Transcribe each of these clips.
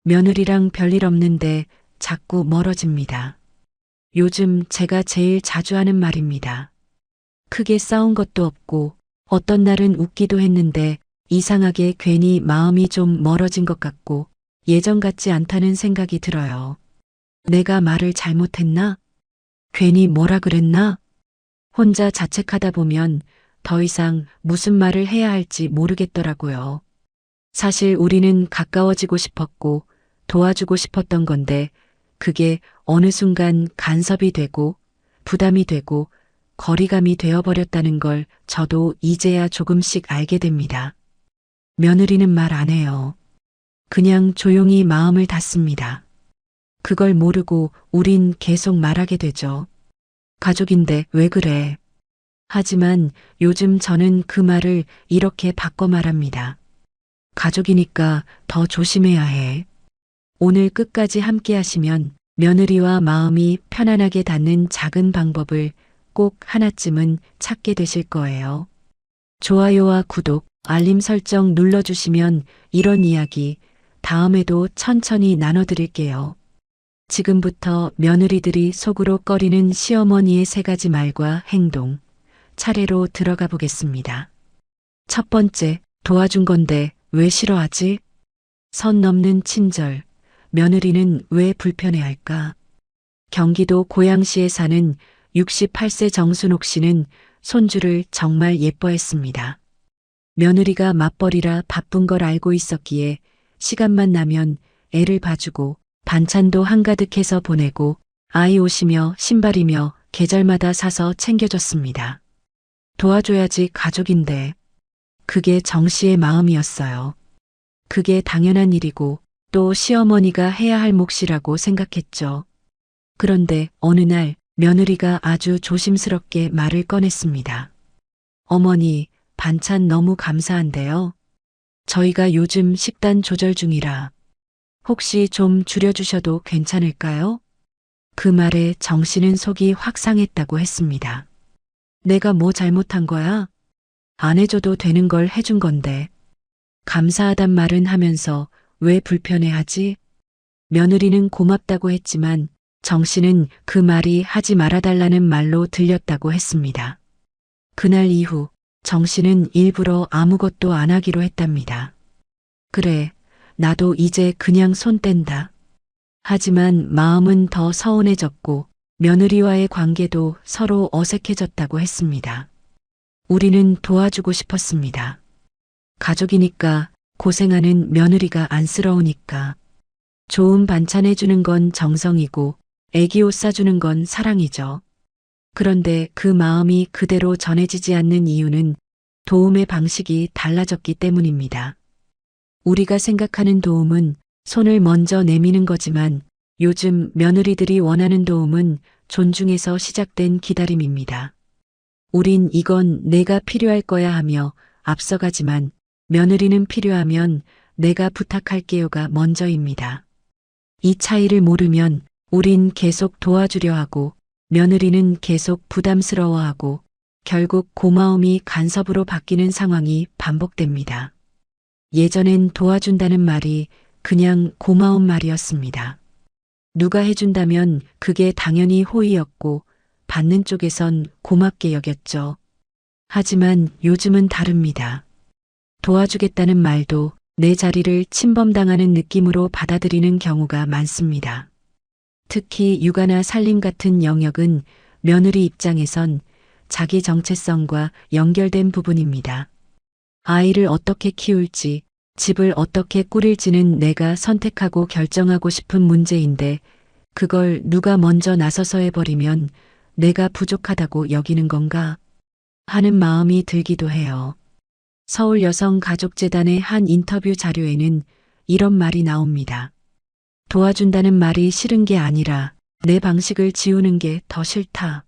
며느리랑 별일 없는데 자꾸 멀어집니다. 요즘 제가 제일 자주 하는 말입니다. 크게 싸운 것도 없고 어떤 날은 웃기도 했는데 이상하게 괜히 마음이 좀 멀어진 것 같고 예전 같지 않다는 생각이 들어요. 내가 말을 잘못했나? 괜히 뭐라 그랬나? 혼자 자책하다 보면 더 이상 무슨 말을 해야 할지 모르겠더라고요. 사실 우리는 가까워지고 싶었고 도와주고 싶었던 건데 그게 어느 순간 간섭이 되고 부담이 되고 거리감이 되어버렸다는 걸 저도 이제야 조금씩 알게 됩니다. 며느리는 말 안 해요. 그냥 조용히 마음을 닫습니다. 그걸 모르고 우린 계속 말하게 되죠. 가족인데 왜 그래? 하지만 요즘 저는 그 말을 이렇게 바꿔 말합니다. 가족이니까 더 조심해야 해. 오늘 끝까지 함께 하시면 며느리와 마음이 편안하게 닿는 작은 방법을 꼭 하나쯤은 찾게 되실 거예요. 좋아요와 구독, 알림 설정 눌러주시면 이런 이야기 다음에도 천천히 나눠드릴게요. 지금부터 며느리들이 속으로 꺼리는 시어머니의 3가지 말과 행동, 차례로 들어가 보겠습니다. 첫 번째, 도와준 건데 왜 싫어하지? 선 넘는 친절, 며느리는 왜 불편해할까? 경기도 고양시에 사는 68세 정순옥 씨는 손주를 정말 예뻐했습니다. 며느리가 맞벌이라 바쁜 걸 알고 있었기에 시간만 나면 애를 봐주고 반찬도 한가득해서 보내고 아이 옷이며 신발이며 계절마다 사서 챙겨줬습니다. 도와줘야지 가족인데. 그게 정 씨의 마음이었어요. 그게 당연한 일이고 또 시어머니가 해야 할 몫이라고 생각했죠. 그런데 어느 날 며느리가 아주 조심스럽게 말을 꺼냈습니다. 어머니, 반찬 너무 감사한데요. 저희가 요즘 식단 조절 중이라 혹시 좀 줄여주셔도 괜찮을까요? 그 말에 정 씨는 속이 확 상했다고 했습니다. 내가 뭐 잘못한 거야? 안 해줘도 되는 걸 해준 건데. 감사하단 말은 하면서 왜 불편해하지? 며느리는 고맙다고 했지만 정 씨는 그 말이 하지 말아달라는 말로 들렸다고 했습니다. 그날 이후 정 씨는 일부러 아무것도 안 하기로 했답니다. 그래, 나도 이제 그냥 손 뗀다. 하지만 마음은 더 서운해졌고 며느리와의 관계도 서로 어색해졌다고 했습니다. 우리는 도와주고 싶었습니다. 가족이니까, 고생하는 며느리가 안쓰러우니까. 좋은 반찬 해주는 건 정성이고 애기 옷 사주는 건 사랑이죠. 그런데 그 마음이 그대로 전해지지 않는 이유는 도움의 방식이 달라졌기 때문입니다. 우리가 생각하는 도움은 손을 먼저 내미는 거지만 요즘 며느리들이 원하는 도움은 존중에서 시작된 기다림입니다. 우린 이건 내가 필요할 거야 하며 앞서가지만 며느리는 필요하면 내가 부탁할게요가 먼저입니다. 이 차이를 모르면 우린 계속 도와주려 하고 며느리는 계속 부담스러워하고 결국 고마움이 간섭으로 바뀌는 상황이 반복됩니다. 예전엔 도와준다는 말이 그냥 고마운 말이었습니다. 누가 해준다면 그게 당연히 호의였고 받는 쪽에선 고맙게 여겼죠. 하지만 요즘은 다릅니다. 도와주겠다는 말도 내 자리를 침범당하는 느낌으로 받아들이는 경우가 많습니다. 특히 육아나 살림 같은 영역은 며느리 입장에선 자기 정체성과 연결된 부분입니다. 아이를 어떻게 키울지, 집을 어떻게 꾸릴지는 내가 선택하고 결정하고 싶은 문제인데 그걸 누가 먼저 나서서 해버리면 내가 부족하다고 여기는 건가 하는 마음이 들기도 해요. 서울여성가족재단의 한 인터뷰 자료에는 이런 말이 나옵니다. 도와준다는 말이 싫은 게 아니라 내 방식을 지우는 게 더 싫다.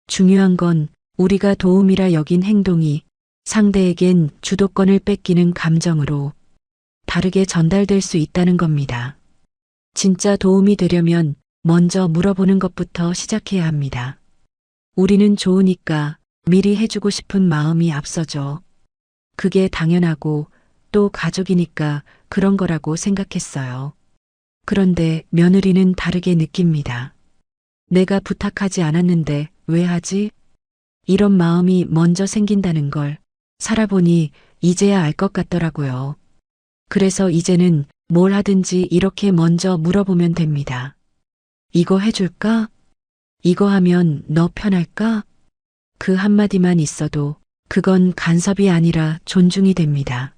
중요한 건 우리가 도움이라 여긴 행동이 상대에겐 주도권을 뺏기는 감정으로 다르게 전달될 수 있다는 겁니다. 진짜 도움이 되려면 먼저 물어보는 것부터 시작해야 합니다. 우리는 좋으니까 미리 해주고 싶은 마음이 앞서죠. 그게 당연하고 또 가족이니까 그런 거라고 생각했어요. 그런데 며느리는 다르게 느낍니다. 내가 부탁하지 않았는데 왜 하지? 이런 마음이 먼저 생긴다는 걸 살아보니 이제야 알 것 같더라고요. 그래서 이제는 뭘 하든지 이렇게 먼저 물어보면 됩니다. 이거 해줄까? 이거 하면 너 편할까? 그 한마디만 있어도 그건 간섭이 아니라 존중이 됩니다.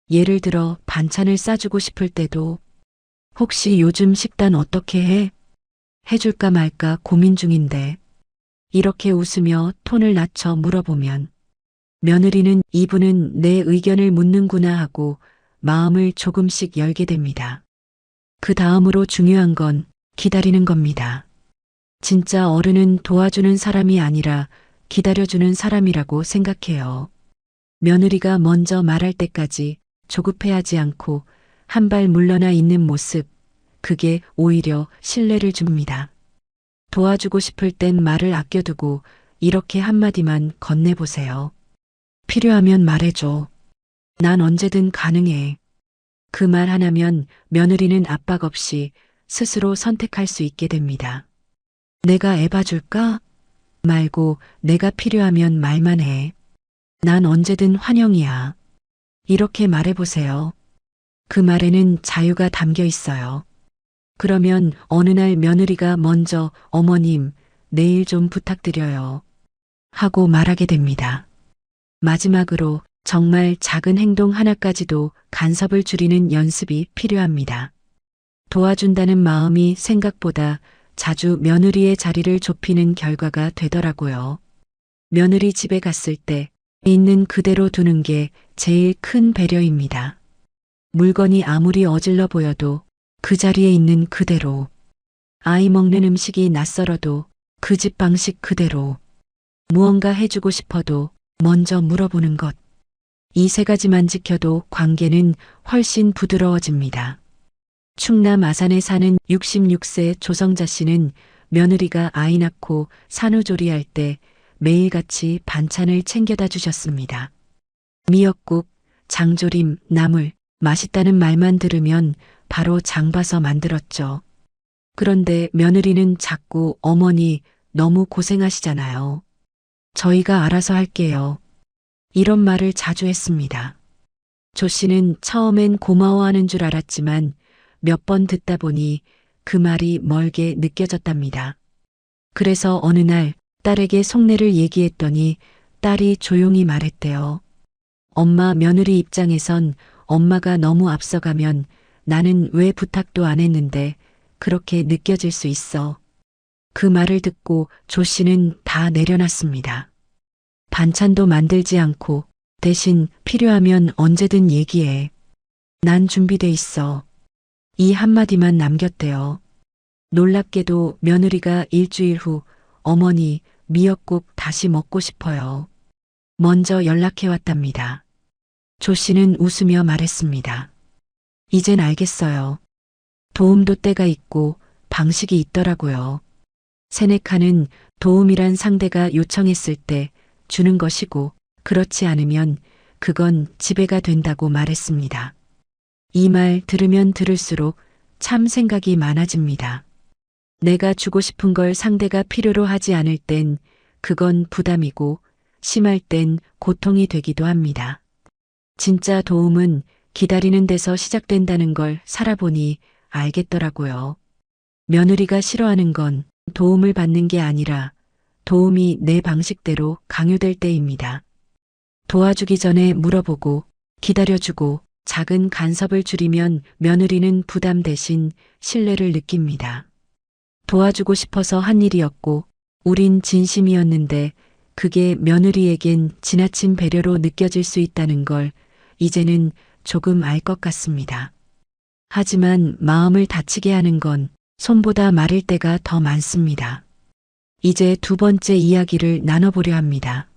예를 들어 반찬을 싸주고 싶을 때도 혹시 요즘 식단 어떻게 해? 해줄까 말까 고민 중인데 이렇게 웃으며 톤을 낮춰 물어보면 며느리는 이분은 내 의견을 묻는구나 하고 마음을 조금씩 열게 됩니다. 그 다음으로 중요한 건 기다리는 겁니다. 진짜 어른은 도와주는 사람이 아니라 기다려주는 사람이라고 생각해요. 며느리가 먼저 말할 때까지 조급해하지 않고 한 발 물러나 있는 모습, 그게 오히려 신뢰를 줍니다. 도와주고 싶을 땐 말을 아껴두고 이렇게 한마디만 건네보세요. 필요하면 말해줘. 난 언제든 가능해. 그 말 하나면 며느리는 압박 없이 스스로 선택할 수 있게 됩니다. 내가 애 봐줄까? 말고 내가 필요하면 말만 해. 난 언제든 환영이야. 이렇게 말해보세요. 그 말에는 자유가 담겨 있어요. 그러면 어느 날 며느리가 먼저 어머님, 내일 좀 부탁드려요. 하고 말하게 됩니다. 마지막으로 정말 작은 행동 하나까지도 간섭을 줄이는 연습이 필요합니다. 도와준다는 마음이 생각보다 자주 며느리의 자리를 좁히는 결과가 되더라고요. 며느리 집에 갔을 때 있는 그대로 두는 게 제일 큰 배려입니다. 물건이 아무리 어질러 보여도 그 자리에 있는 그대로, 아이 먹는 음식이 낯설어도 그 집 방식 그대로, 무언가 해주고 싶어도 먼저 물어보는 것. 이 세 가지만 지켜도 관계는 훨씬 부드러워집니다. 충남 아산에 사는 66세 조성자 씨는 며느리가 아이 낳고 산후조리할 때 매일같이 반찬을 챙겨다 주셨습니다. 미역국, 장조림, 나물, 맛있다는 말만 들으면 바로 장 봐서 만들었죠. 그런데 며느리는 자꾸 어머니 너무 고생하시잖아요. 저희가 알아서 할게요. 이런 말을 자주 했습니다. 조 씨는 처음엔 고마워하는 줄 알았지만 몇 번 듣다 보니 그 말이 멀게 느껴졌답니다. 그래서 어느 날 딸에게 속내를 얘기했더니 딸이 조용히 말했대요. 엄마, 며느리 입장에선 엄마가 너무 앞서가면 나는 왜 부탁도 안 했는데 그렇게 느껴질 수 있어. 그 말을 듣고 조 씨는 다 내려놨습니다. 반찬도 만들지 않고 대신 필요하면 언제든 얘기해. 난 준비돼 있어. 이 한마디만 남겼대요. 놀랍게도 며느리가 일주일 후 어머니 미역국 다시 먹고 싶어요. 먼저 연락해 왔답니다. 조 씨는 웃으며 말했습니다. 이젠 알겠어요. 도움도 때가 있고 방식이 있더라고요. 세네카는 도움이란 상대가 요청했을 때 주는 것이고 그렇지 않으면 그건 지배가 된다고 말했습니다. 이 말 들으면 들을수록 참 생각이 많아집니다. 내가 주고 싶은 걸 상대가 필요로 하지 않을 땐 그건 부담이고 심할 땐 고통이 되기도 합니다. 진짜 도움은 기다리는 데서 시작된다는 걸 살아보니 알겠더라고요. 며느리가 싫어하는 건 도움을 받는 게 아니라 도움이 내 방식대로 강요될 때입니다. 도와주기 전에 물어보고 기다려주고 작은 간섭을 줄이면 며느리는 부담 대신 신뢰를 느낍니다. 도와주고 싶어서 한 일이었고 우린 진심이었는데 그게 며느리에겐 지나친 배려로 느껴질 수 있다는 걸 이제는 조금 알 것 같습니다. 하지만 마음을 다치게 하는 건 손보다 마를 때가 더 많습니다. 이제 두 번째 이야기를 나눠보려 합니다.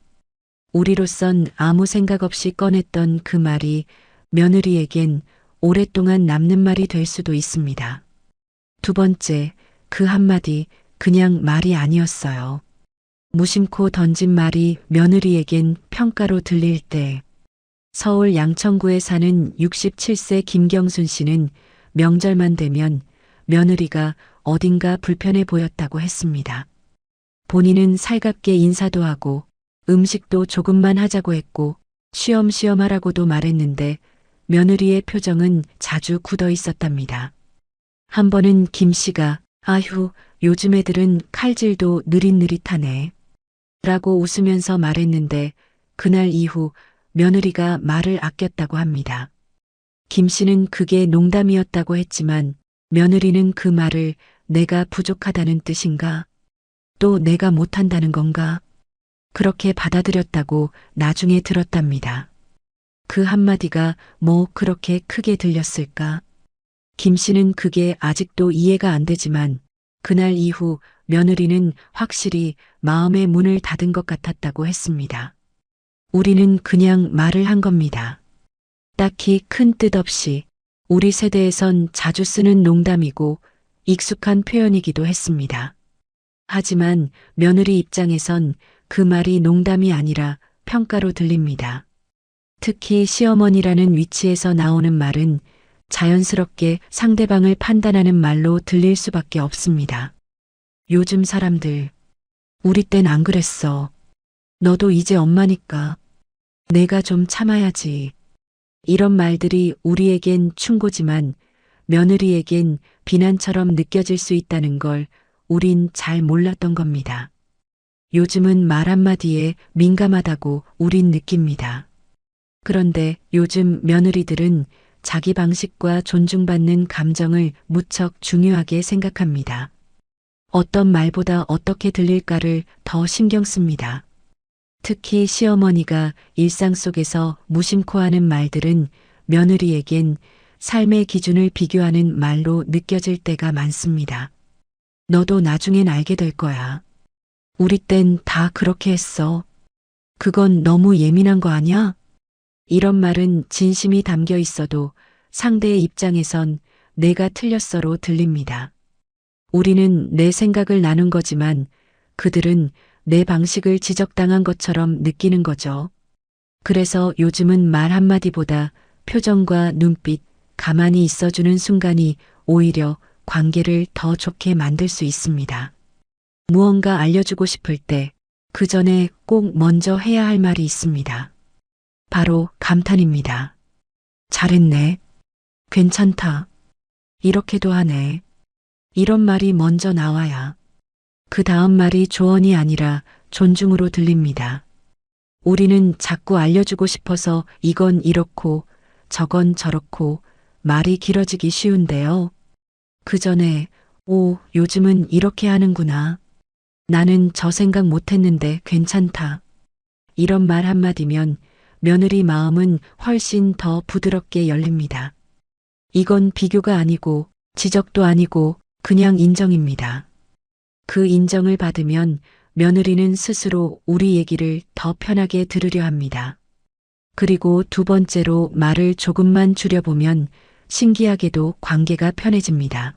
우리로선 아무 생각 없이 꺼냈던 그 말이 며느리에겐 오랫동안 남는 말이 될 수도 있습니다. 두 번째, 그 한마디 그냥 말이 아니었어요. 무심코 던진 말이 며느리에겐 평가로 들릴 때 서울 양천구에 사는 67세 김경순 씨는 명절만 되면 며느리가 어딘가 불편해 보였다고 했습니다. 본인은 살갑게 인사도 하고 음식도 조금만 하자고 했고 쉬엄쉬엄 하라고도 말했는데 며느리의 표정은 자주 굳어 있었답니다. 한 번은 김 씨가 아휴, 요즘 애들은 칼질도 느릿느릿하네 라고 웃으면서 말했는데 그날 이후 며느리가 말을 아꼈다고 합니다. 김 씨는 그게 농담이었다고 했지만 며느리는 그 말을 내가 부족하다는 뜻인가? 또 내가 못한다는 건가? 그렇게 받아들였다고 나중에 들었답니다. 그 한마디가 뭐 그렇게 크게 들렸을까? 김 씨는 그게 아직도 이해가 안 되지만 그날 이후 며느리는 확실히 마음의 문을 닫은 것 같았다고 했습니다. 우리는 그냥 말을 한 겁니다. 딱히 큰 뜻 없이 우리 세대에선 자주 쓰는 농담이고 익숙한 표현이기도 했습니다. 하지만 며느리 입장에선 그 말이 농담이 아니라 평가로 들립니다. 특히 시어머니라는 위치에서 나오는 말은 자연스럽게 상대방을 판단하는 말로 들릴 수밖에 없습니다. 요즘 사람들, 우리 땐 안 그랬어. 너도 이제 엄마니까 내가 좀 참아야지. 이런 말들이 우리에겐 충고지만 며느리에겐 비난처럼 느껴질 수 있다는 걸 우린 잘 몰랐던 겁니다. 요즘은 말 한마디에 민감하다고 우린 느낍니다. 그런데 요즘 며느리들은 자기 방식과 존중받는 감정을 무척 중요하게 생각합니다. 어떤 말보다 어떻게 들릴까를 더 신경 씁니다. 특히 시어머니가 일상 속에서 무심코 하는 말들은 며느리에겐 삶의 기준을 비교하는 말로 느껴질 때가 많습니다. 너도 나중엔 알게 될 거야. 우리 땐 다 그렇게 했어. 그건 너무 예민한 거 아니야? 이런 말은 진심이 담겨 있어도 상대의 입장에선 내가 틀렸어로 들립니다. 우리는 내 생각을 나눈 거지만 그들은 내 방식을 지적당한 것처럼 느끼는 거죠. 그래서 요즘은 말 한마디보다 표정과 눈빛, 가만히 있어주는 순간이 오히려 관계를 더 좋게 만들 수 있습니다. 무언가 알려주고 싶을 때 그 전에 꼭 먼저 해야 할 말이 있습니다. 바로 감탄입니다. 잘했네. 괜찮다. 이렇게도 하네. 이런 말이 먼저 나와야 그 다음 말이 조언이 아니라 존중으로 들립니다. 우리는 자꾸 알려주고 싶어서 이건 이렇고 저건 저렇고 말이 길어지기 쉬운데요. 그 전에 오, 요즘은 이렇게 하는구나. 나는 저 생각 못했는데 괜찮다. 이런 말 한마디면 며느리 마음은 훨씬 더 부드럽게 열립니다. 이건 비교가 아니고 지적도 아니고 그냥 인정입니다. 그 인정을 받으면 며느리는 스스로 우리 얘기를 더 편하게 들으려 합니다. 그리고 두 번째로 말을 조금만 줄여보면 신기하게도 관계가 편해집니다.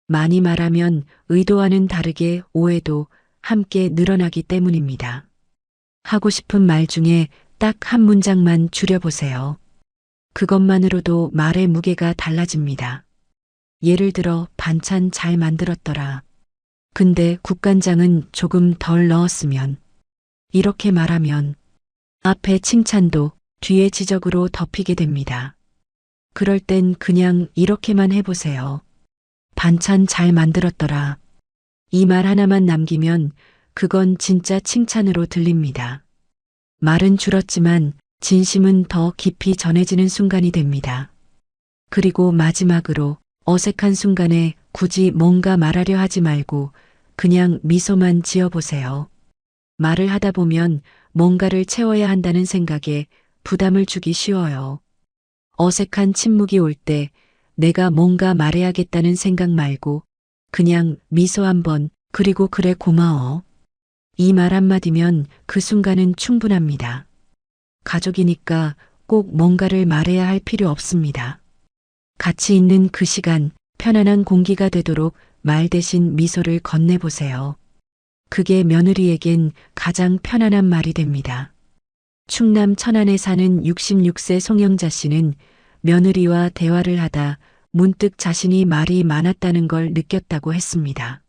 많이 말하면 의도와는 다르게 오해도 함께 늘어나기 때문입니다. 하고 싶은 말 중에 딱 한 문장만 줄여보세요. 그것만으로도 말의 무게가 달라집니다. 예를 들어 반찬 잘 만들었더라. 근데 국간장은 조금 덜 넣었으면. 이렇게 말하면 앞에 칭찬도 뒤에 지적으로 덮이게 됩니다. 그럴 땐 그냥 이렇게만 해보세요. 반찬 잘 만들었더라. 이 말 하나만 남기면 그건 진짜 칭찬으로 들립니다. 말은 줄었지만 진심은 더 깊이 전해지는 순간이 됩니다. 그리고 마지막으로 어색한 순간에 굳이 뭔가 말하려 하지 말고 그냥 미소만 지어보세요. 말을 하다 보면 뭔가를 채워야 한다는 생각에 부담을 주기 쉬워요. 어색한 침묵이 올 때 내가 뭔가 말해야겠다는 생각 말고 그냥 미소 한번 그리고 그래 고마워. 이 말 한마디면 그 순간은 충분합니다. 가족이니까 꼭 뭔가를 말해야 할 필요 없습니다. 같이 있는 그 시간 편안한 공기가 되도록 말 대신 미소를 건네보세요. 그게 며느리에겐 가장 편안한 말이 됩니다. 충남 천안에 사는 66세 송영자 씨는 며느리와 대화를 하다 문득 자신이 말이 많았다는 걸 느꼈다고 했습니다.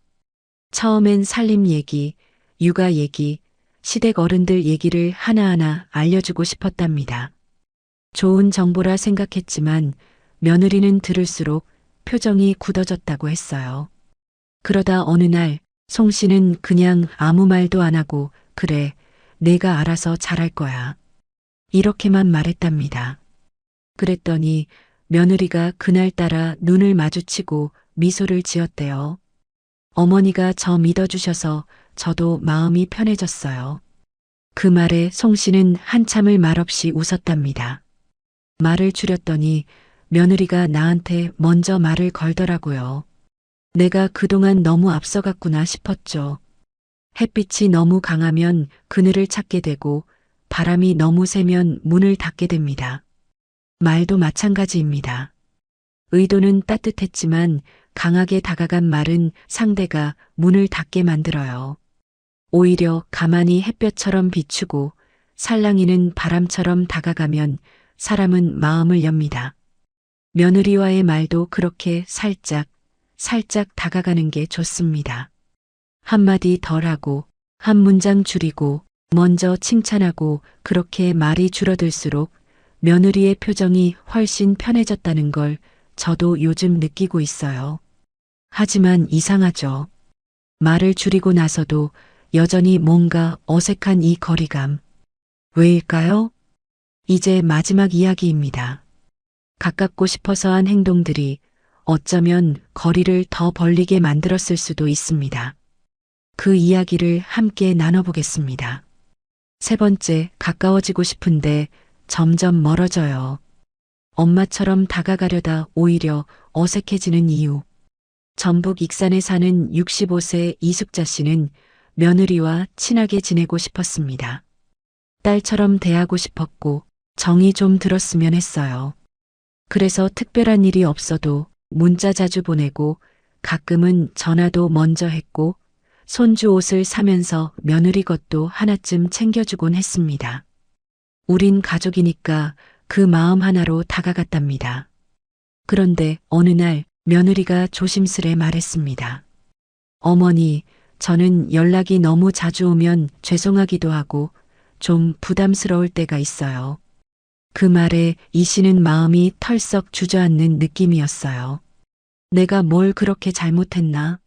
처음엔 살림 얘기, 육아 얘기, 시댁 어른들 얘기를 하나하나 알려주고 싶었답니다. 좋은 정보라 생각했지만 며느리는 들을수록 표정이 굳어졌다고 했어요. 그러다 어느 날 송 씨는 그냥 아무 말도 안 하고 그래, 내가 알아서 잘할 거야. 이렇게만 말했답니다. 그랬더니 며느리가 그날따라 눈을 마주치고 미소를 지었대요. 어머니가 저 믿어주셔서 저도 마음이 편해졌어요. 그 말에 송 씨는 한참을 말없이 웃었답니다. 말을 줄였더니 며느리가 나한테 먼저 말을 걸더라고요. 내가 그동안 너무 앞서갔구나 싶었죠. 햇빛이 너무 강하면 그늘을 찾게 되고 바람이 너무 세면 문을 닫게 됩니다. 말도 마찬가지입니다. 의도는 따뜻했지만 강하게 다가간 말은 상대가 문을 닫게 만들어요. 오히려 가만히 햇볕처럼 비추고 살랑이는 바람처럼 다가가면 사람은 마음을 엽니다. 며느리와의 말도 그렇게 살짝 다가가는 게 좋습니다. 한마디 덜하고 한 문장 줄이고 먼저 칭찬하고 그렇게 말이 줄어들수록 며느리의 표정이 훨씬 편해졌다는 걸 저도 요즘 느끼고 있어요. 하지만 이상하죠. 말을 줄이고 나서도 여전히 뭔가 어색한 이 거리감. 왜일까요? 이제 마지막 이야기입니다. 가깝고 싶어서 한 행동들이 어쩌면 거리를 더 벌리게 만들었을 수도 있습니다. 그 이야기를 함께 나눠보겠습니다. 세 번째, 가까워지고 싶은데 점점 멀어져요. 엄마처럼 다가가려다 오히려 어색해지는 이유. 전북 익산에 사는 65세 이숙자 씨는 며느리와 친하게 지내고 싶었습니다. 딸처럼 대하고 싶었고 정이 좀 들었으면 했어요. 그래서 특별한 일이 없어도 문자 자주 보내고 가끔은 전화도 먼저 했고 손주 옷을 사면서 며느리 것도 하나쯤 챙겨주곤 했습니다. 우린 가족이니까 그 마음 하나로 다가갔답니다. 그런데 어느 날 며느리가 조심스레 말했습니다. 어머니, 저는 연락이 너무 자주 오면 죄송하기도 하고 좀 부담스러울 때가 있어요. 그 말에 이 씨는 마음이 털썩 주저앉는 느낌이었어요. 내가 뭘 그렇게 잘못했나?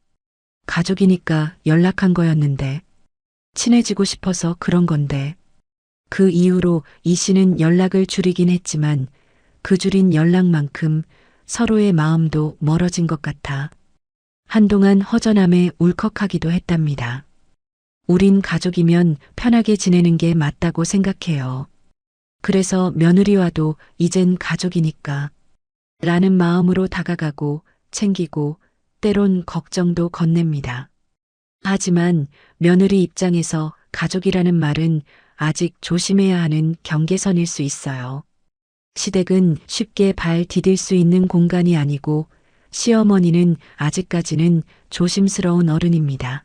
가족이니까 연락한 거였는데, 친해지고 싶어서 그런 건데. 그 이후로 이 씨는 연락을 줄이긴 했지만 그 줄인 연락만큼 서로의 마음도 멀어진 것 같아 한동안 허전함에 울컥하기도 했답니다. 우린 가족이면 편하게 지내는 게 맞다고 생각해요. 그래서 며느리와도 이젠 가족이니까 라는 마음으로 다가가고 챙기고 때론 걱정도 건넵니다. 하지만 며느리 입장에서 가족이라는 말은 아직 조심해야 하는 경계선일 수 있어요. 시댁은 쉽게 발 디딜 수 있는 공간이 아니고 시어머니는 아직까지는 조심스러운 어른입니다.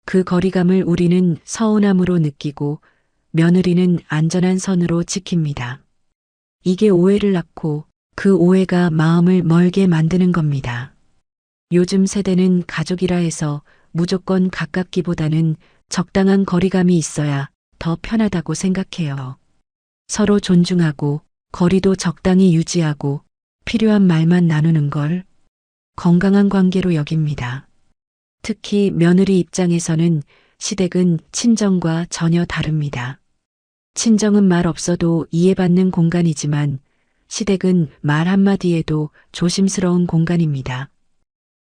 그 거리감을 우리는 서운함으로 느끼고 며느리는 안전한 선으로 지킵니다. 이게 오해를 낳고 그 오해가 마음을 멀게 만드는 겁니다. 요즘 세대는 가족이라 해서 무조건 가깝기보다는 적당한 거리감이 있어야 더 편하다고 생각해요. 서로 존중하고 거리도 적당히 유지하고 필요한 말만 나누는 걸 건강한 관계로 여깁니다. 특히 며느리 입장에서는 시댁은 친정과 전혀 다릅니다. 친정은 말 없어도 이해받는 공간이지만 시댁은 말 한마디에도 조심스러운 공간입니다.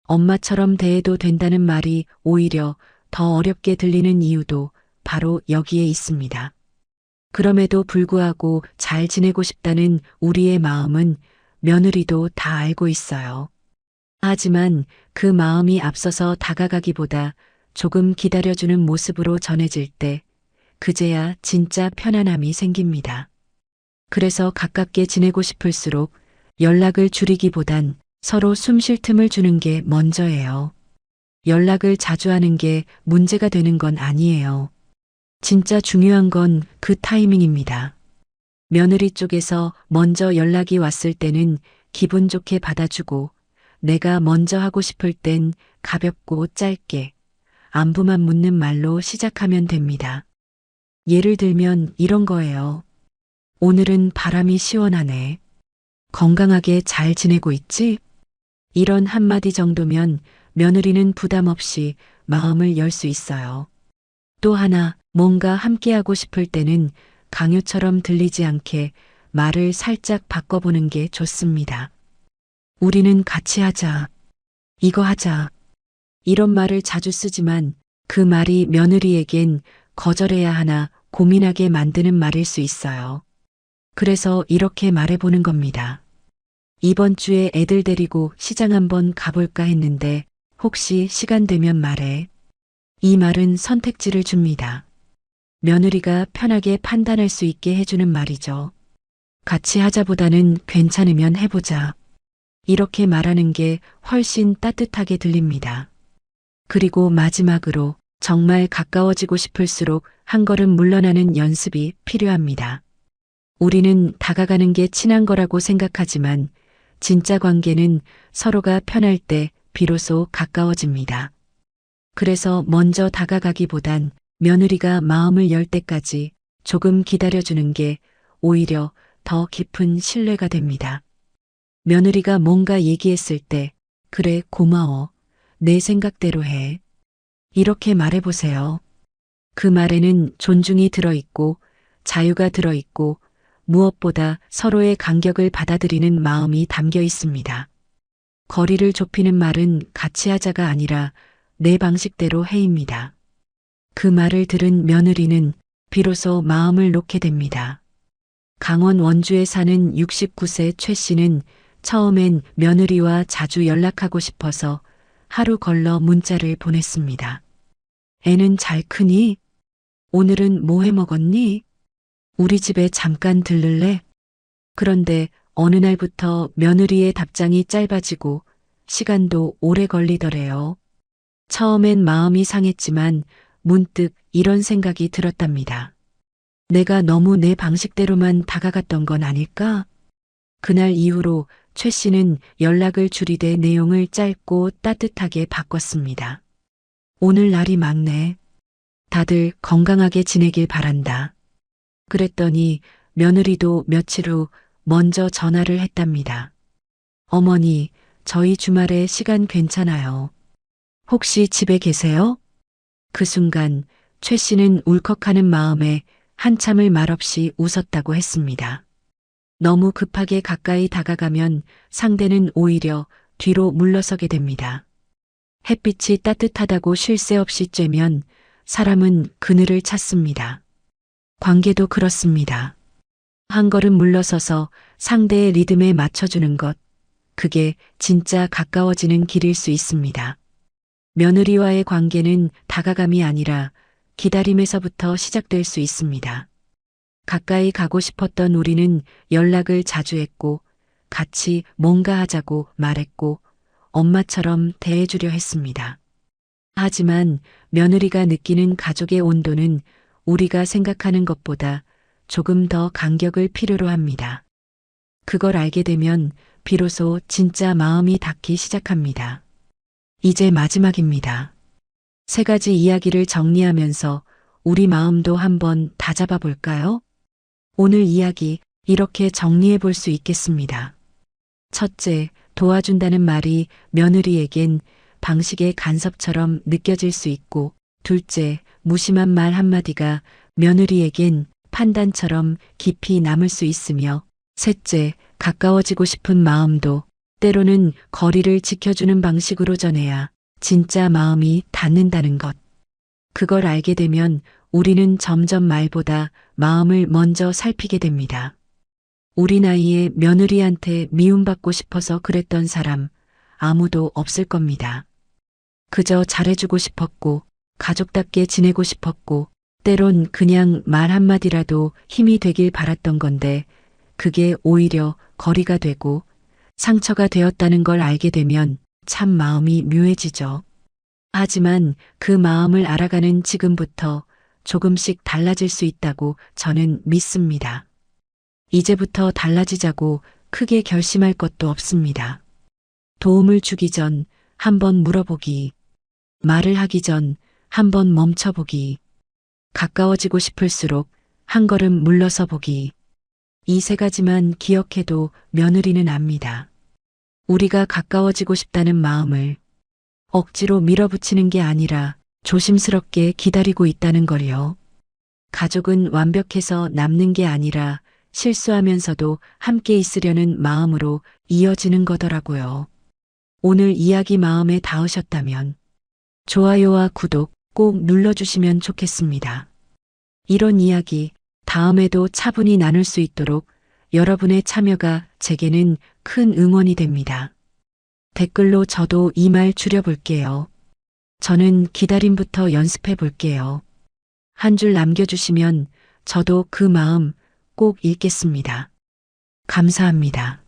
엄마처럼 대해도 된다는 말이 오히려 더 어렵게 들리는 이유도 바로 여기에 있습니다. 그럼에도 불구하고 잘 지내고 싶다는 우리의 마음은 며느리도 다 알고 있어요. 하지만 그 마음이 앞서서 다가가기보다 조금 기다려주는 모습으로 전해질 때 그제야 진짜 편안함이 생깁니다. 그래서 가깝게 지내고 싶을수록 연락을 줄이기보단 서로 숨 쉴 틈을 주는 게 먼저예요. 연락을 자주 하는 게 문제가 되는 건 아니에요. 진짜 중요한 건 그 타이밍입니다. 며느리 쪽에서 먼저 연락이 왔을 때는 기분 좋게 받아주고 내가 먼저 하고 싶을 땐 가볍고 짧게 안부만 묻는 말로 시작하면 됩니다. 예를 들면 이런 거예요. 오늘은 바람이 시원하네. 건강하게 잘 지내고 있지? 이런 한마디 정도면 며느리는 부담 없이 마음을 열 수 있어요. 또 하나, 뭔가 함께하고 싶을 때는 강요처럼 들리지 않게 말을 살짝 바꿔보는 게 좋습니다. 우리는 같이 하자. 이거 하자. 이런 말을 자주 쓰지만 그 말이 며느리에겐 거절해야 하나 고민하게 만드는 말일 수 있어요. 그래서 이렇게 말해보는 겁니다. 이번 주에 애들 데리고 시장 한번 가볼까 했는데 혹시 시간 되면 말해. 이 말은 선택지를 줍니다. 며느리가 편하게 판단할 수 있게 해주는 말이죠. 같이 하자보다는 괜찮으면 해보자. 이렇게 말하는 게 훨씬 따뜻하게 들립니다. 그리고 마지막으로 정말 가까워지고 싶을수록 한 걸음 물러나는 연습이 필요합니다. 우리는 다가가는 게 친한 거라고 생각하지만 진짜 관계는 서로가 편할 때 비로소 가까워집니다. 그래서 먼저 다가가기보단 며느리가 마음을 열 때까지 조금 기다려주는 게 오히려 더 깊은 신뢰가 됩니다. 며느리가 뭔가 얘기했을 때, 그래, 고마워. 내 생각대로 해. 이렇게 말해보세요. 그 말에는 존중이 들어있고, 자유가 들어있고, 무엇보다 서로의 간격을 받아들이는 마음이 담겨 있습니다. 거리를 좁히는 말은 같이 하자가 아니라 내 방식대로 해입니다. 그 말을 들은 며느리는 비로소 마음을 놓게 됩니다. 강원 원주에 사는 69세 최 씨는 처음엔 며느리와 자주 연락하고 싶어서 하루 걸러 문자를 보냈습니다. 애는 잘 크니? 오늘은 뭐 해 먹었니? 우리 집에 잠깐 들를래? 그런데 어느 날부터 며느리의 답장이 짧아지고 시간도 오래 걸리더래요. 처음엔 마음이 상했지만 문득 이런 생각이 들었답니다. 내가 너무 내 방식대로만 다가갔던 건 아닐까? 그날 이후로 최 씨는 연락을 줄이되 내용을 짧고 따뜻하게 바꿨습니다. 오늘 날이 막네. 다들 건강하게 지내길 바란다. 그랬더니 며느리도 며칠 후 먼저 전화를 했답니다. 어머니, 저희 주말에 시간 괜찮아요. 혹시 집에 계세요? 그 순간 최 씨는 울컥하는 마음에 한참을 말없이 웃었다고 했습니다. 너무 급하게 가까이 다가가면 상대는 오히려 뒤로 물러서게 됩니다. 햇빛이 따뜻하다고 쉴 새 없이 쬐면 사람은 그늘을 찾습니다. 관계도 그렇습니다. 한 걸음 물러서서 상대의 리듬에 맞춰주는 것, 그게 진짜 가까워지는 길일 수 있습니다. 며느리와의 관계는 다가감이 아니라 기다림에서부터 시작될 수 있습니다. 가까이 가고 싶었던 우리는 연락을 자주 했고, 같이 뭔가 하자고 말했고, 엄마처럼 대해주려 했습니다. 하지만 며느리가 느끼는 가족의 온도는 우리가 생각하는 것보다 조금 더 간격을 필요로 합니다. 그걸 알게 되면 비로소 진짜 마음이 닿기 시작합니다. 이제 마지막입니다. 3가지 이야기를 정리하면서 우리 마음도 한번 다잡아 볼까요? 오늘 이야기 이렇게 정리해 볼 수 있겠습니다. 첫째, 도와준다는 말이 며느리에겐 방식의 간섭처럼 느껴질 수 있고, 둘째, 무심한 말 한마디가 며느리에겐 판단처럼 깊이 남을 수 있으며, 셋째, 가까워지고 싶은 마음도 때로는 거리를 지켜주는 방식으로 전해야 진짜 마음이 닿는다는 것. 그걸 알게 되면 우리는 점점 말보다 마음을 먼저 살피게 됩니다. 우리 나이에 며느리한테 미움받고 싶어서 그랬던 사람 아무도 없을 겁니다. 그저 잘해주고 싶었고, 가족답게 지내고 싶었고, 때론 그냥 말 한마디라도 힘이 되길 바랐던 건데, 그게 오히려 거리가 되고 상처가 되었다는 걸 알게 되면 참 마음이 묘해지죠. 하지만 그 마음을 알아가는 지금부터 조금씩 달라질 수 있다고 저는 믿습니다. 이제부터 달라지자고 크게 결심할 것도 없습니다. 도움을 주기 전 한번 물어보기, 말을 하기 전 한번 멈춰보기, 가까워지고 싶을수록 한 걸음 물러서 보기. 이 세 가지만 기억해도 며느리는 압니다. 우리가 가까워지고 싶다는 마음을 억지로 밀어붙이는 게 아니라 조심스럽게 기다리고 있다는 걸요. 가족은 완벽해서 남는 게 아니라 실수하면서도 함께 있으려는 마음으로 이어지는 거더라고요. 오늘 이야기 마음에 닿으셨다면 좋아요와 구독 꼭 눌러주시면 좋겠습니다. 이런 이야기 다음에도 차분히 나눌 수 있도록 여러분의 참여가 제게는 큰 응원이 됩니다. 댓글로 저도 이 말 줄여볼게요. 저는 기다림부터 연습해 볼게요. 한 줄 남겨주시면 저도 그 마음 꼭 읽겠습니다. 감사합니다.